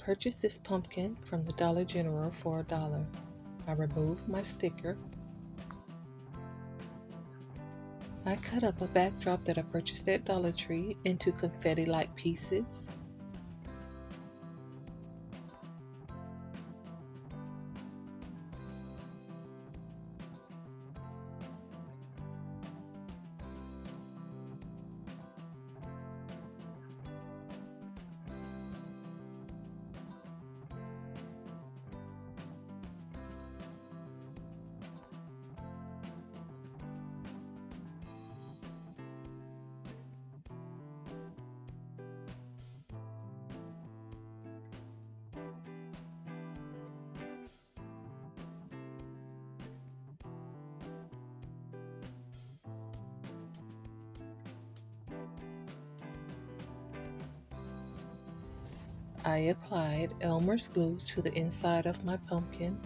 purchased this pumpkin from the Dollar General for $1. I removed my sticker. I cut up a backdrop that I purchased at Dollar Tree into confetti-like pieces. I applied Elmer's glue to the inside of my pumpkin.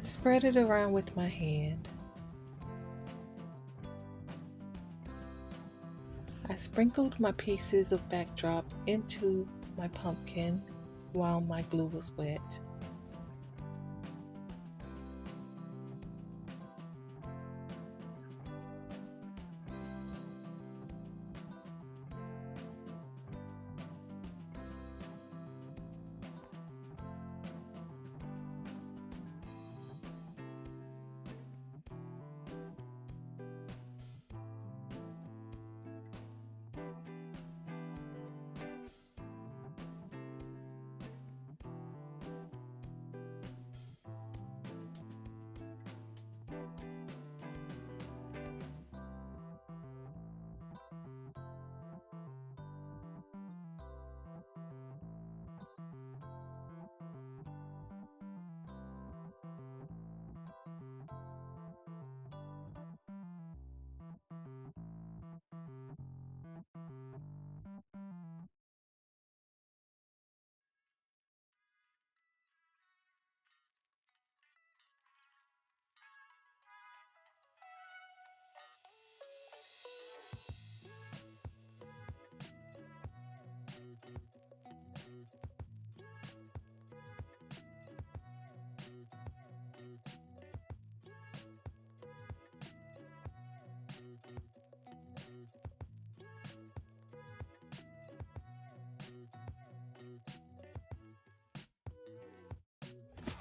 Spread it around with my hand. I sprinkled my pieces of backdrop into my pumpkin while my glue was wet.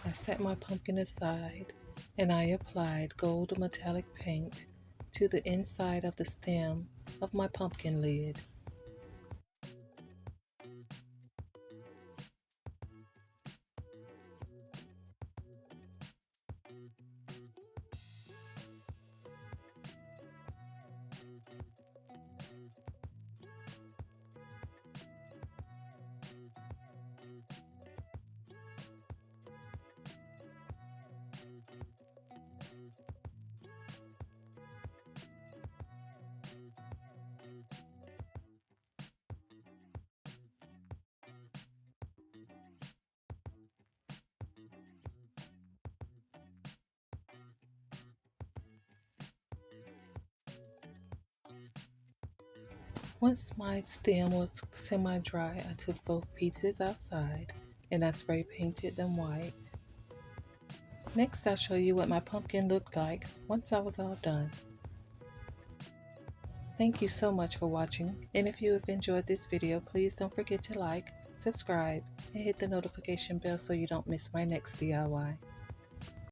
I set my pumpkin aside and I applied gold metallic paint to the inside of the stem of my pumpkin lid. Once my stem was semi-dry, I took both pieces outside and I spray painted them white. Next, I'll show you what my pumpkin looked like once I was all done. Thank you so much for watching, and if you have enjoyed this video, please don't forget to like, subscribe, and hit the notification bell so you don't miss my next DIY.